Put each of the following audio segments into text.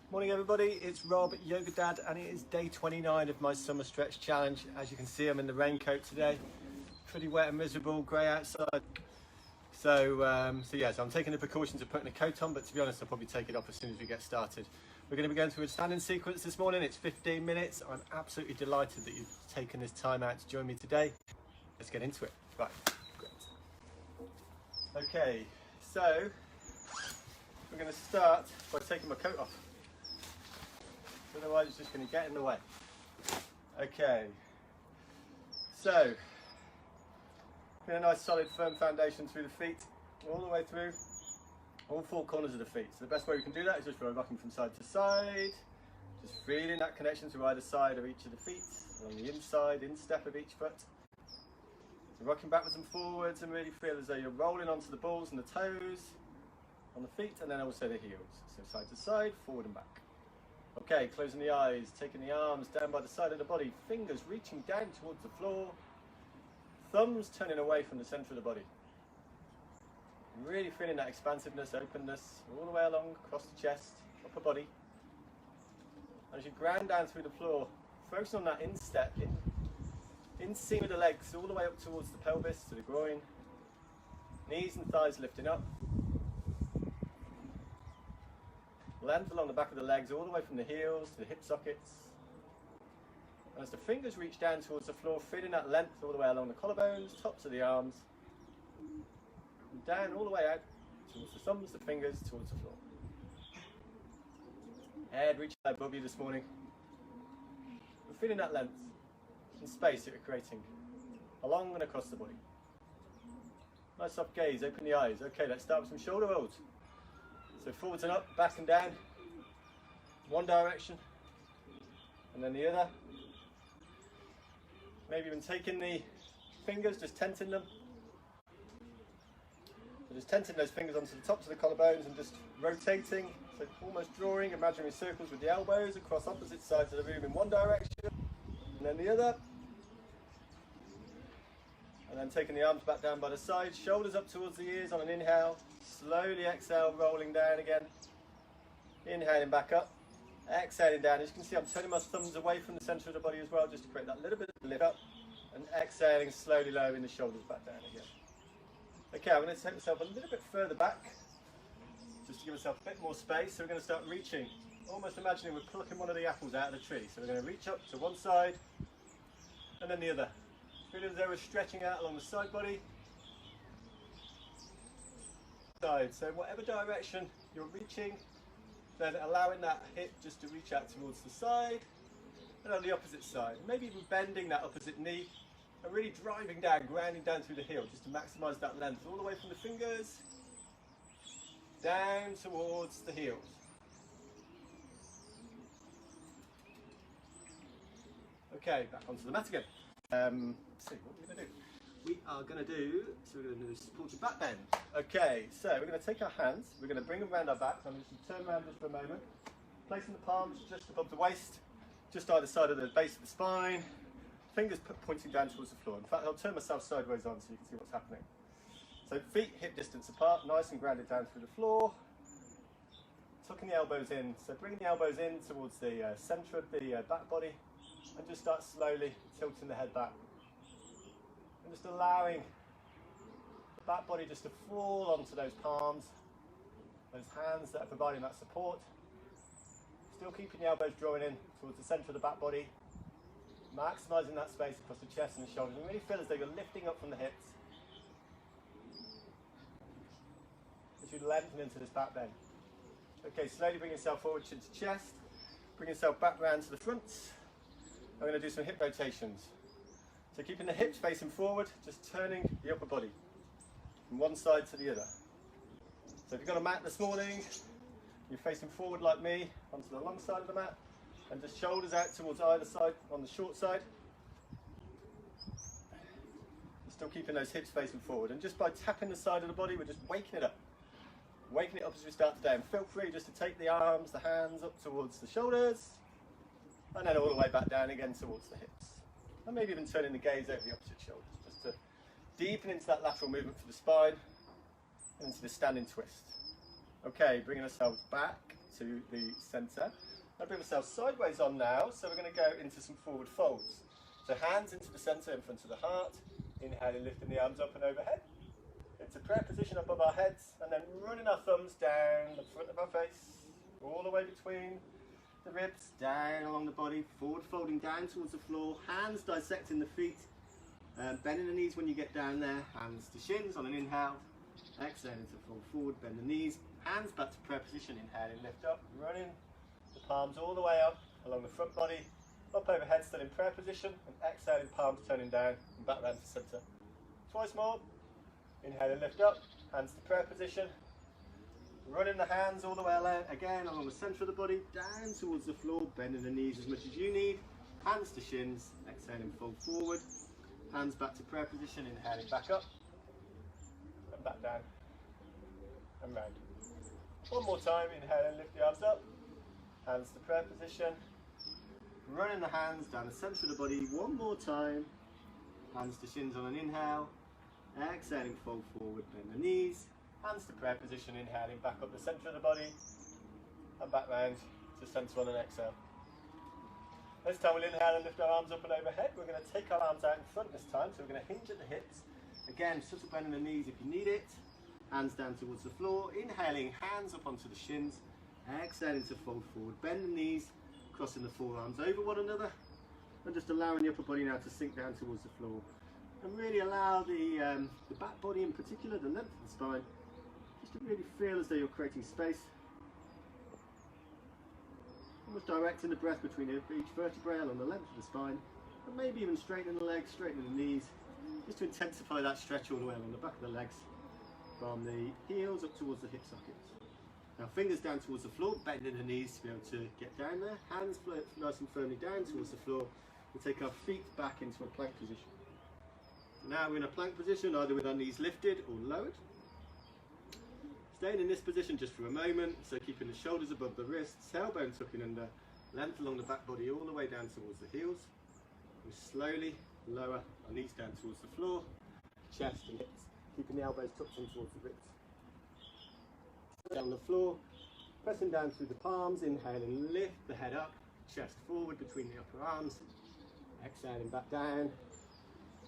Morning everybody, it's Rob, Yoga Dad, and it is day 29 of my summer stretch challenge. As you can see, I'm in the raincoat today. Pretty wet and miserable, grey outside. So I'm taking the precautions of putting a coat on, but to be honest, I'll probably take it off as soon as we get started. We're going to be going through a standing sequence this morning. It's 15 minutes. I'm absolutely delighted that you've taken this time out to join me today. Let's get into it. Right, great. Okay, so we're going to start by taking my coat off. Otherwise it's just going to get in the way. Okay, so get a nice solid firm foundation through the feet, all the way through, all four corners of the feet. So the best way we can do that is just by rocking from side to side, just feeling that connection to either side of each of the feet, along the inside, instep of each foot. So rocking backwards and forwards and really feel as though you're rolling onto the balls and the toes on the feet, and then also the heels. So side to side, forward and back. Okay, closing the eyes, taking the arms down by the side of the body, fingers reaching down towards the floor, thumbs turning away from the center of the body. Really feeling that expansiveness, openness, all the way along, across the chest, upper body. And as you ground down through the floor, focus on that instep, inseam of the legs, all the way up towards the pelvis, to the groin, knees and thighs lifting up. Length along the back of the legs, all the way from the heels to the hip sockets. And as the fingers reach down towards the floor, feeling that length all the way along the collarbones, tops of the arms, and down all the way out towards the thumbs, the fingers, towards the floor. Head reaching above you this morning. We're feeling that length and space that you're creating along and across the body. Nice soft gaze, open the eyes. Okay, let's start with some shoulder rolls. So forwards and up, back and down, one direction, and then the other. Maybe even taking the fingers, just tenting them. So just tenting those fingers onto the tops of the collarbones and just rotating, so almost drawing imaginary circles with the elbows across opposite sides of the room in one direction, and then the other. And then taking the arms back down by the side, shoulders up towards the ears on an inhale. Slowly exhale, rolling down again. Inhaling back up. Exhaling down. As you can see, I'm turning my thumbs away from the center of the body as well, just to create that little bit of lift up. And exhaling, slowly lowering the shoulders back down again. Okay, I'm going to take myself a little bit further back, just to give myself a bit more space. So we're going to start reaching, almost imagining we're plucking one of the apples out of the tree. So we're going to reach up to one side, and then the other. Feeling as though we're stretching out along the side body. So whatever direction you're reaching, then allowing that hip just to reach out towards the side, and on the opposite side, maybe even bending that opposite knee and really driving down, grounding down through the heel, just to maximize that length all the way from the fingers down towards the heels. Okay, back onto the mat again. So what are we going to do? We're going to do supported back bend. Okay, so we're going to take our hands, we're going to bring them around our back. I'm going to turn around just for a moment, placing the palms just above the waist, just either side of the base of the spine, fingers pointing down towards the floor. In fact, I'll turn myself sideways on so you can see what's happening. So feet hip distance apart, nice and grounded down through the floor, tucking the elbows in. So bringing the elbows in towards the center of the back body, and just start slowly tilting the head back. And just allowing the back body just to fall onto those palms, those hands that are providing that support. Still keeping the elbows drawing in towards the center of the back body, maximizing that space across the chest and the shoulders. And really feel as though you're lifting up from the hips as you lengthen into this back bend. Okay, slowly bring yourself forward to the chest, bring yourself back round to the front. I'm going to do some hip rotations. So keeping the hips facing forward, just turning the upper body from one side to the other. So if you've got a mat this morning, you're facing forward like me, onto the long side of the mat, and just shoulders out towards either side on the short side. Still keeping those hips facing forward. And just by tapping the side of the body, we're just waking it up. Waking it up as we start today. And feel free just to take the arms, the hands up towards the shoulders, and then all the way back down again towards the hips. And maybe even turning the gaze over the opposite shoulders, just to deepen into that lateral movement for the spine, and into the standing twist. Okay, bringing ourselves back to the centre. I'll bring myself sideways on now, so we're going to go into some forward folds. So hands into the centre in front of the heart, inhaling, lifting the arms up and overhead. Into prayer position above our heads, and then running our thumbs down the front of our face, all the way between the ribs, down along the body, forward folding down towards the floor, hands dissecting the feet, bending the knees when you get down there, hands to shins on an inhale, exhaling to fall forward, bend the knees, hands back to prayer position, inhaling, lift up, running the palms all the way up along the front body, up overhead, still in prayer position, and exhaling, palms turning down and back round to centre. Twice more. Inhale and lift up, hands to prayer position. Running the hands all the way again along the centre of the body, down towards the floor, bending the knees as much as you need. Hands to shins, exhaling, fold forward. Hands back to prayer position, inhaling back up and back down and round. One more time, inhale and lift the arms up. Hands to prayer position. Running the hands down the centre of the body one more time. Hands to shins on an inhale. Exhaling, fold forward, bend the knees. Hands to prayer position, inhaling back up the centre of the body. And back round to centre on an exhale. This time we'll inhale and lift our arms up and overhead. We're going to take our arms out in front this time. So we're going to hinge at the hips. Again, subtle bend in the knees if you need it. Hands down towards the floor. Inhaling, hands up onto the shins. Exhaling to fold forward, bend the knees. Crossing the forearms over one another, and just allowing the upper body now to sink down towards the floor, and really allow the back body in particular, the length of the spine, just to really feel as though you're creating space, almost directing the breath between each vertebrae along the length of the spine, and maybe even straightening the legs, straightening the knees, just to intensify that stretch all the way along the back of the legs, from the heels up towards the hip sockets. Now fingers down towards the floor, bending the knees to be able to get down there. Hands nice and firmly down towards the floor. We'll take our feet back into a plank position. So now we're in a plank position, either with our knees lifted or lowered. Staying in this position just for a moment, so keeping the shoulders above the wrists, tailbone tucking under, length along the back body all the way down towards the heels. We slowly lower our knees down towards the floor, chest and hips, keeping the elbows tucked in towards the ribs. Down the floor, pressing down through the palms, inhaling, lift the head up, chest forward between the upper arms, exhaling back down.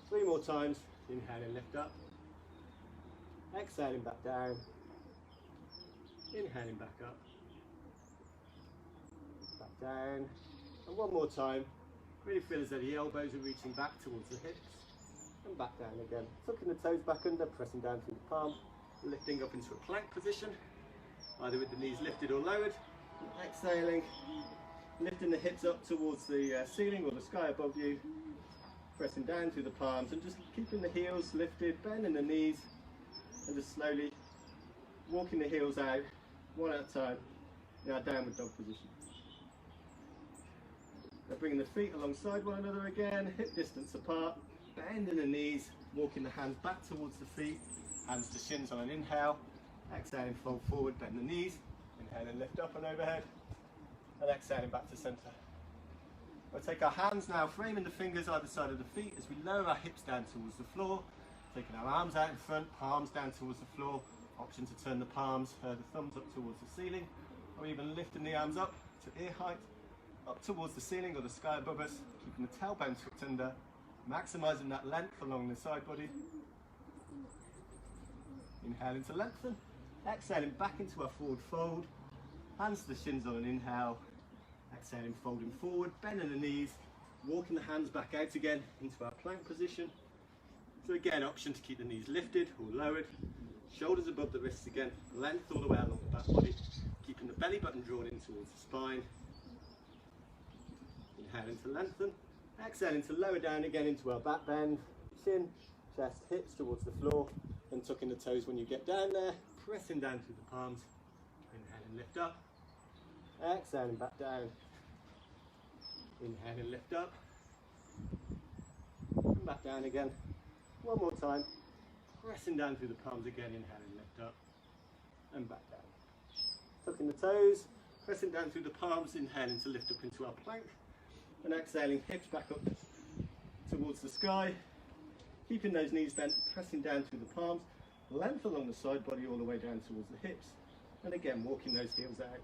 3 more times, inhaling, lift up, exhaling back down, inhaling back up, back down, and one more time. Really feel as though the elbows are reaching back towards the hips, and back down again. Tucking the toes back under, pressing down through the palm, lifting up into a plank position, either with the knees lifted or lowered. Exhaling, lifting the hips up towards the ceiling or the sky above you, pressing down through the palms and just keeping the heels lifted, bending the knees, and just slowly walking the heels out one at a time in our downward dog position. Now bringing the feet alongside one another again, hip distance apart, bending the knees, walking the hands back towards the feet, hands to shins on an inhale. Exhaling, fold forward, bend the knees. Inhaling, lift up and overhead. And exhaling back to centre. We'll take our hands now, framing the fingers either side of the feet as we lower our hips down towards the floor. Taking our arms out in front, palms down towards the floor. Option to turn the palms, the thumbs up towards the ceiling. Or even lifting the arms up to ear height, up towards the ceiling or the sky above us. Keeping the tailbone tucked under, maximising that length along the side body. Inhaling to lengthen. Exhaling back into our forward fold, hands to the shins on an inhale, exhaling, folding forward, bending the knees, walking the hands back out again into our plank position. So again, option to keep the knees lifted or lowered, shoulders above the wrists again, length all the way along the back body, keeping the belly button drawn in towards the spine. Inhaling to lengthen, exhaling to lower down again into our back bend, chin, chest, hips towards the floor, and tucking the toes when you get down there. Pressing down through the palms, inhaling, lift up, exhaling back down, inhaling, lift up, and back down again. One more time, pressing down through the palms again, inhaling, lift up, and back down. Tucking the toes, pressing down through the palms, inhaling to lift up into our plank, and exhaling, hips back up towards the sky, keeping those knees bent, pressing down through the palms, length along the side body all the way down towards the hips, and again walking those heels out.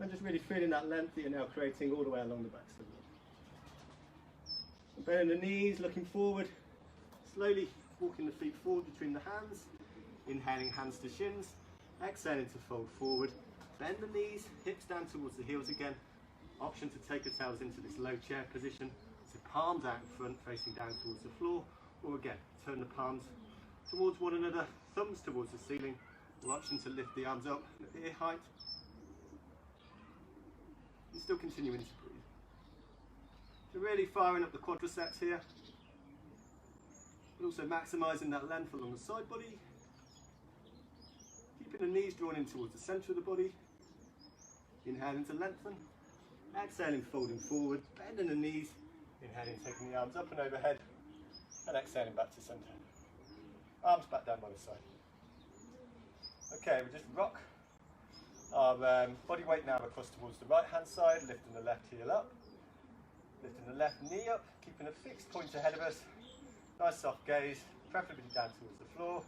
And just really feeling that length that you're now creating all the way along the back of the leg. Bending the knees, looking forward, slowly walking the feet forward between the hands, inhaling hands to shins, exhaling to fold forward, bend the knees, hips down towards the heels again, option to take the tails into this low chair position, so palms out in front facing down towards the floor, or again, turn the palms towards one another, thumbs towards the ceiling, or option to lift the arms up at ear height, and still continuing to breathe. So really firing up the quadriceps here, but also maximising that length along the side body, keeping the knees drawn in towards the centre of the body, inhaling to lengthen, exhaling folding forward, bending the knees, inhaling taking the arms up and overhead, and exhaling back to centre. Arms back down by the side. Okay, we just rock our body weight now across towards the right hand side, lifting the left heel up, lifting the left knee up, keeping a fixed point ahead of us, nice soft gaze, preferably down towards the floor,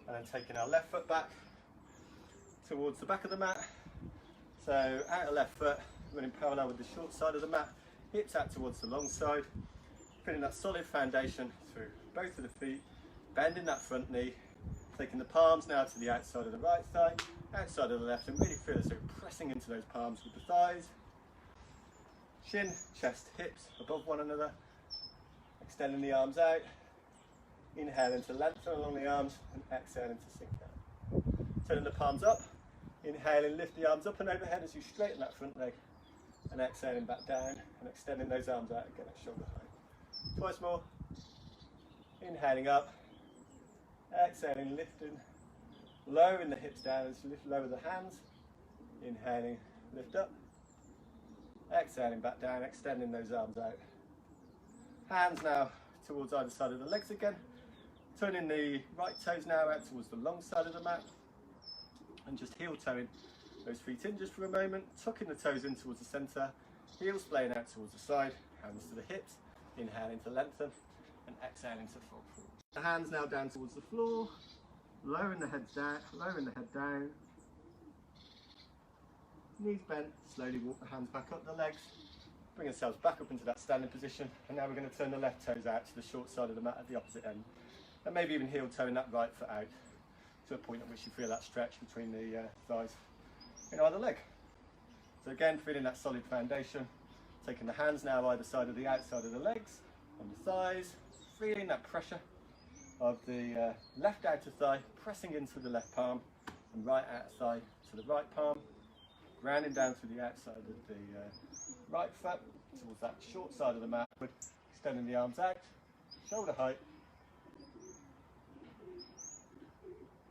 and then taking our left foot back towards the back of the mat. So outer left foot running parallel with the short side of the mat, hips out towards the long side, feeling that solid foundation through both of the feet, bending that front knee, taking the palms now to the outside of the right thigh, outside of the left, and really feel as though pressing into those palms with the thighs. Shin, chest, hips above one another, extending the arms out, inhaling to lengthen along the arms, and exhaling to sink down. Turning the palms up, inhaling, lift the arms up and overhead as you straighten that front leg, and exhaling back down, and extending those arms out again at shoulder height. Twice more, inhaling up, exhaling, lifting, lowering the hips down as you lower the hands, inhaling, lift up, exhaling back down, extending those arms out. Hands now towards either side of the legs again, turning the right toes now out towards the long side of the mat, and just heel toeing those feet in just for a moment, tucking the toes in towards the centre, heels splaying out towards the side, hands to the hips, inhaling to lengthen, and exhaling to fold forward. The hands now down towards the floor, lowering the head down, knees bent, slowly walk the hands back up the legs, bring ourselves back up into that standing position, and now we're going to turn the left toes out to the short side of the mat at the opposite end, and maybe even heel toeing that right foot out to a point at which you feel that stretch between the thighs in either leg. So again, feeling that solid foundation, taking the hands now either side of the outside of the legs, on the thighs, feeling that pressure of the left outer thigh pressing into the left palm, and right outer thigh to the right palm, grounding down to the outside of the right foot towards that short side of the mat, extending the arms out, shoulder height,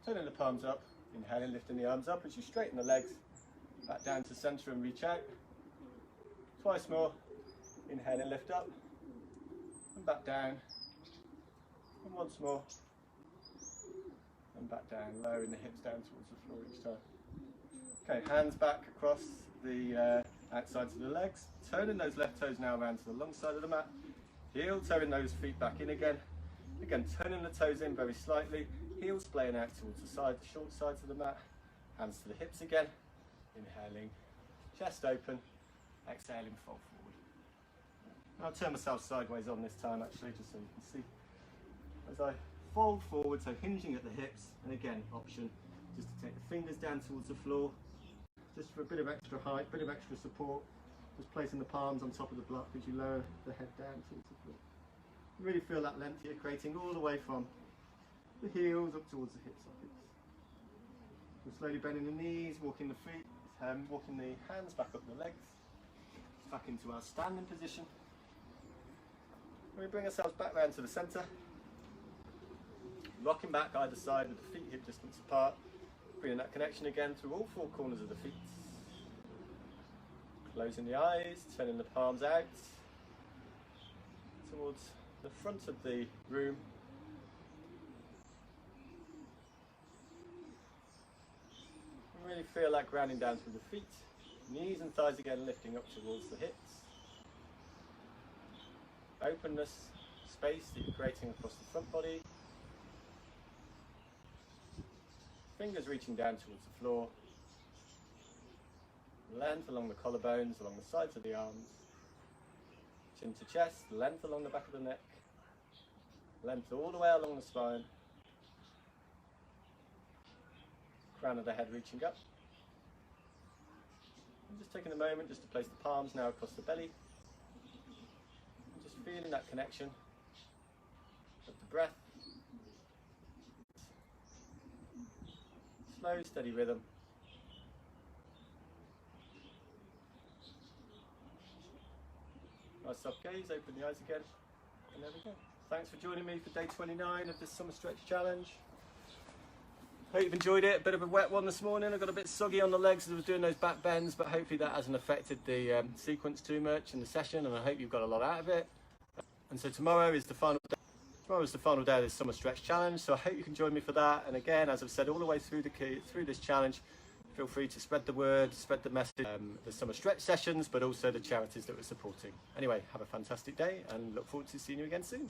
turning the palms up, inhaling, lifting the arms up as you straighten the legs, back down to centre and reach out. Twice more, inhaling, lift up, and back down, and once more, and back down, lowering the hips down towards the floor each time. Okay, hands back across the outsides of the legs, turning those left toes now around to the long side of the mat, heel toeing those feet back in again, turning the toes in very slightly, heels splaying out towards the side, the short sides of the mat, hands to the hips again, inhaling, chest open, exhaling, fold forward. I'll turn myself sideways on this time actually, just so you can see. As I fold forward, so hinging at the hips, and again, option just to take the fingers down towards the floor, just for a bit of extra height, bit of extra support, just placing the palms on top of the block as you lower the head down towards the floor. Really feel that length here, creating all the way from the heels up towards the hip sockets. We're slowly bending the knees, walking the feet, walking the hands back up the legs, back into our standing position. We bring ourselves back round to the centre, rocking back either side with the feet hip distance apart, bringing that connection again through all four corners of the feet. Closing the eyes, turning the palms out towards the front of the room. And really feel that grounding down through the feet, knees and thighs again lifting up towards the hips. Openness, space that you're creating across the front body. Fingers reaching down towards the floor. length along the collarbones, along the sides of the arms, chin to chest, length along the back of the neck, length all the way along the spine, crown of the head reaching up. And just taking a moment just to place the palms now across the belly, and just feeling that connection of the breath. Slow, steady rhythm. Nice soft gaze, open the eyes again, and there we go. Thanks for joining me for day 29 of this summer stretch challenge. Hope you've enjoyed it. A bit of a wet one this morning. I got a bit soggy on the legs as I was doing those back bends, but hopefully that hasn't affected the sequence too much in the session, and I hope you've got a lot out of it. And so tomorrow is the final day. Tomorrow is the final day of this summer stretch challenge, so I hope you can join me for that. And again, as I've said all the way through this challenge, feel free to spread the word, spread the message, the summer stretch sessions, but also the charities that we're supporting. Anyway, have a fantastic day and look forward to seeing you again soon.